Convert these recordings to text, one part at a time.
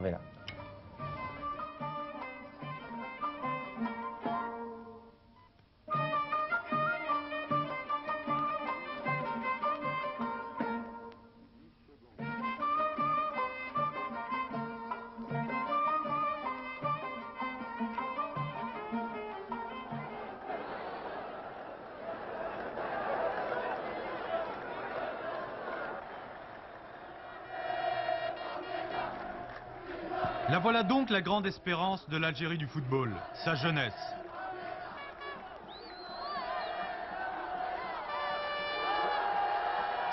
Voilà. La voilà donc la grande espérance de l'Algérie du football, sa jeunesse.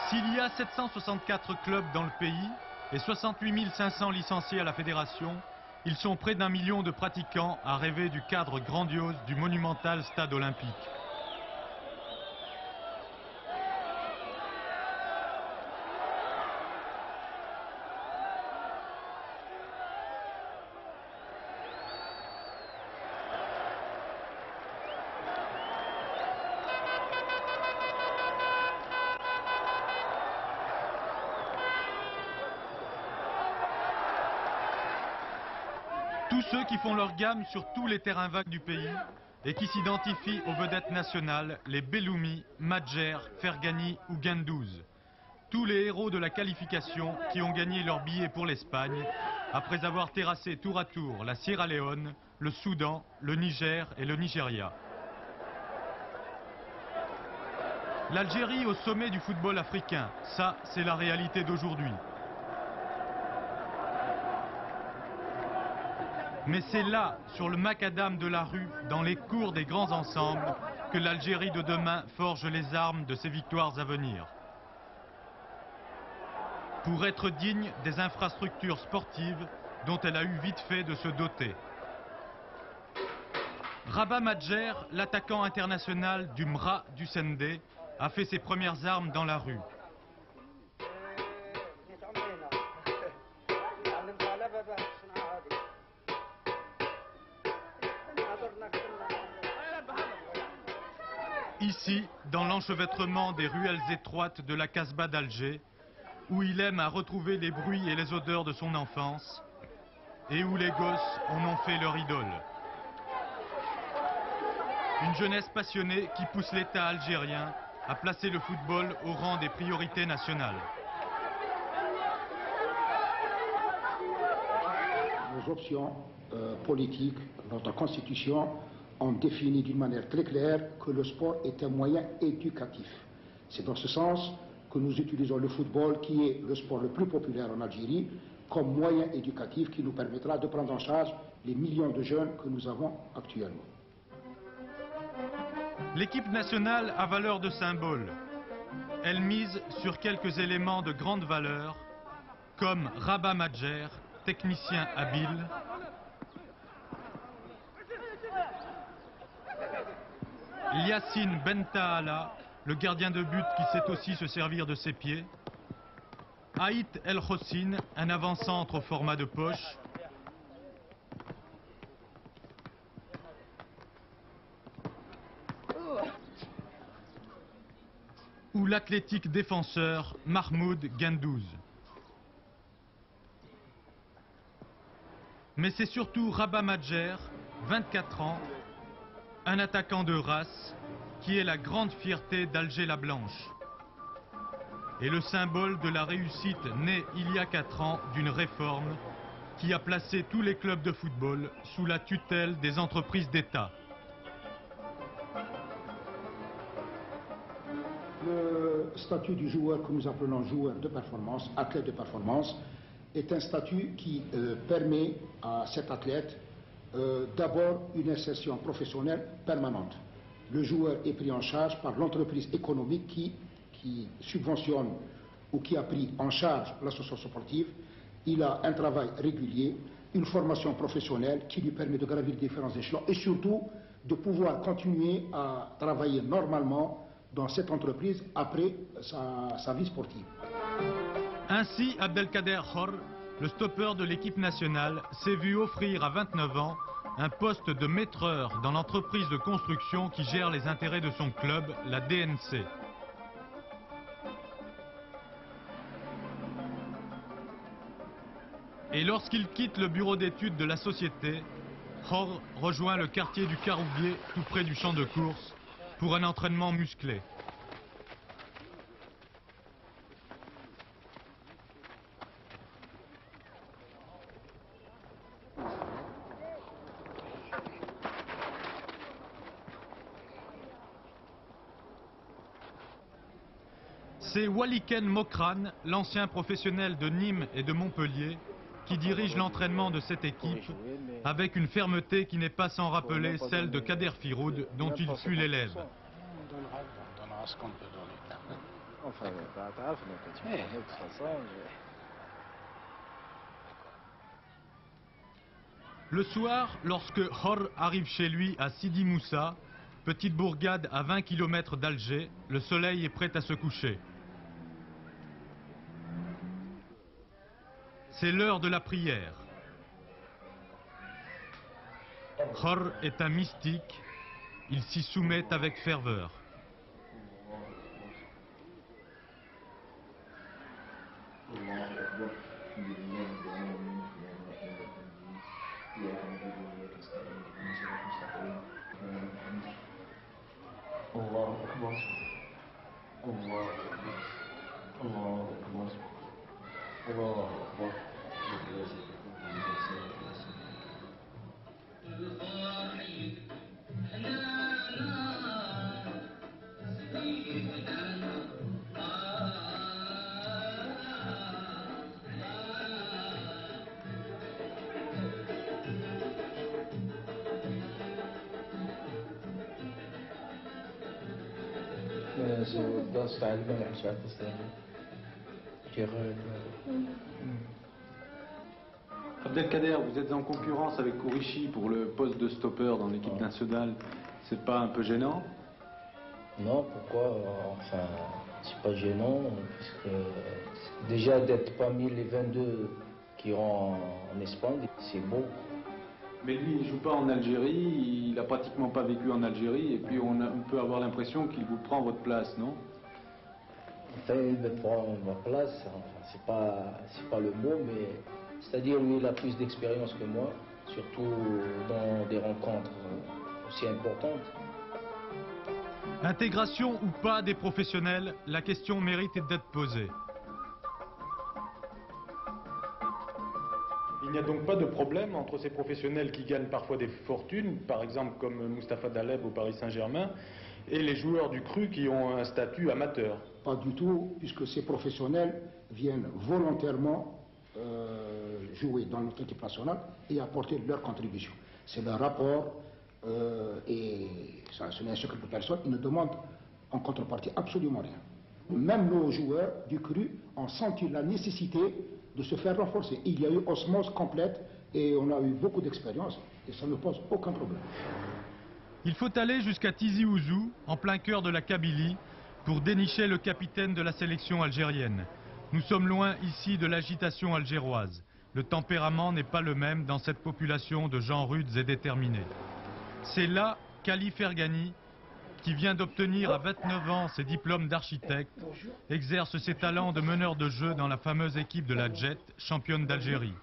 S'il y a 764 clubs dans le pays et 68 500 licenciés à la fédération, ils sont près d'1 million de pratiquants à rêver du cadre grandiose du monumental stade olympique. Tous ceux qui font leur gamme sur tous les terrains vagues du pays et qui s'identifient aux vedettes nationales, les Belloumi, Madjer, Fergani ou Guendouz. Tous les héros de la qualification qui ont gagné leur billet pour l'Espagne après avoir terrassé tour à tour la Sierra Leone, le Soudan, le Niger et le Nigeria. L'Algérie au sommet du football africain, ça c'est la réalité d'aujourd'hui. Mais c'est là, sur le macadam de la rue, dans les cours des grands ensembles, que l'Algérie de demain forge les armes de ses victoires à venir. Pour être digne des infrastructures sportives dont elle a eu vite fait de se doter. Rabah Madjer, l'attaquant international du MRA du Sendé, a fait ses premières armes dans la rue. Ici, dans l'enchevêtrement des ruelles étroites de la Casbah d'Alger, où il aime à retrouver les bruits et les odeurs de son enfance, et où les gosses en ont fait leur idole. Une jeunesse passionnée qui pousse l'État algérien à placer le football au rang des priorités nationales. Nos options politiques, notre constitution, ont défini d'une manière très claire que le sport est un moyen éducatif. C'est dans ce sens que nous utilisons le football, qui est le sport le plus populaire en Algérie, comme moyen éducatif qui nous permettra de prendre en charge les millions de jeunes que nous avons actuellement. L'équipe nationale a valeur de symbole. Elle mise sur quelques éléments de grande valeur, comme Rabah Madjer, technicien habile, Yassine Bentaala, le gardien de but qui sait aussi se servir de ses pieds, Haït El Hossine, un avant-centre au format de poche, ou l'athlétique défenseur Mahmoud Guendouz. Mais c'est surtout Rabah Madjer, 24 ans, un attaquant de race, qui est la grande fierté d'Alger la Blanche. Et le symbole de la réussite née il y a 4 ans d'une réforme qui a placé tous les clubs de football sous la tutelle des entreprises d'État. Le statut du joueur que nous appelons joueur de performance, athlète de performance, est un statut qui permet à cet athlète d'abord une insertion professionnelle permanente. Le joueur est pris en charge par l'entreprise économique qui subventionne ou qui a pris en charge l'association sportive. Il a un travail régulier, une formation professionnelle qui lui permet de gravir différents échelons et surtout de pouvoir continuer à travailler normalement dans cette entreprise après sa vie sportive. Ainsi, Abdelkader Hor, le stoppeur de l'équipe nationale, s'est vu offrir à 29 ans un poste de maîtreur dans l'entreprise de construction qui gère les intérêts de son club, la DNC. Et lorsqu'il quitte le bureau d'études de la société, Hor rejoint le quartier du Caroubier, tout près du champ de course, pour un entraînement musclé. C'est Waliken Mokran, l'ancien professionnel de Nîmes et de Montpellier, qui dirige l'entraînement de cette équipe avec une fermeté qui n'est pas sans rappeler celle de Kader Firoud, dont il fut l'élève. On donnera ce qu'on peut donner. Enfin, de toute façon. Le soir, lorsque Hor arrive chez lui à Sidi Moussa, petite bourgade à 20 km d'Alger, le soleil est prêt à se coucher. C'est l'heure de la prière. Hor est un mystique, il s'y soumet avec ferveur. Abdelkader, vous êtes en concurrence avec Kourichi pour le poste de stopper dans l'équipe nationale. C'est pas un peu gênant? Non, pourquoi? Enfin, c'est pas gênant, puisque déjà d'être parmi les 22 qui iront en Espagne, c'est beau. Mais lui, il joue pas en Algérie, il a pratiquement pas vécu en Algérie, et puis on peut avoir l'impression qu'il vous prend votre place, non? Enfin, il me prend ma place, enfin, c'est pas le mot, mais c'est-à-dire lui, il a plus d'expérience que moi, surtout dans des rencontres aussi importantes. Intégration ou pas des professionnels, la question mérite d'être posée. Il n'y a donc pas de problème entre ces professionnels qui gagnent parfois des fortunes, par exemple comme Mustapha Daleb au Paris Saint-Germain, et les joueurs du cru qui ont un statut amateur. Pas du tout, puisque ces professionnels viennent volontairement jouer dans notre équipe nationale et apporter leur contribution. C'est leur rapport et ça, ce n'est un secret pour personne, ils ne demandent en contrepartie absolument rien. Même nos joueurs du cru ont senti la nécessité de se faire renforcer. Il y a eu osmose complète et on a eu beaucoup d'expérience et ça ne pose aucun problème. Il faut aller jusqu'à Tizi Ouzou, en plein cœur de la Kabylie, pour dénicher le capitaine de la sélection algérienne. Nous sommes loin ici de l'agitation algéroise. Le tempérament n'est pas le même dans cette population de gens rudes et déterminés. C'est là qu'Ali Fergani, qui vient d'obtenir à 29 ans ses diplômes d'architecte, exerce ses talents de meneur de jeu dans la fameuse équipe de la Jet, championne d'Algérie.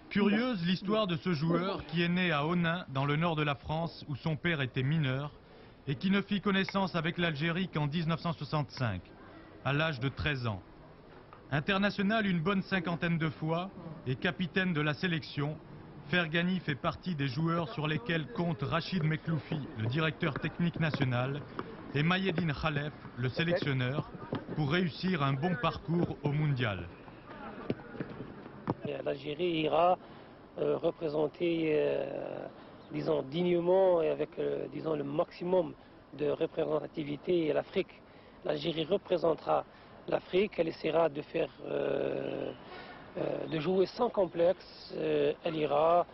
Curieuse l'histoire de ce joueur qui est né à Onin, dans le nord de la France, où son père était mineur, et qui ne fit connaissance avec l'Algérie qu'en 1965, à l'âge de 13 ans. International une bonne cinquantaine de fois et capitaine de la sélection, Fergani fait partie des joueurs sur lesquels compte Rachid Mekloufi, le directeur technique national, et Mayedine Khalef, le sélectionneur, pour réussir un bon parcours au mondial. L'Algérie ira représenter, disons, dignement et avec, disons, le maximum de représentativité l'Afrique. L'Algérie représentera l'Afrique, elle essaiera de faire, de jouer sans complexe, elle ira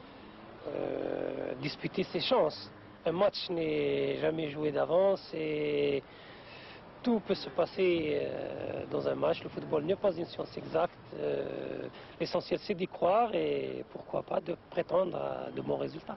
disputer ses chances. Un match n'est jamais joué d'avance et tout peut se passer dans un match. Le football n'est pas une science exacte. L'essentiel, c'est d'y croire et pourquoi pas de prétendre à de bons résultats.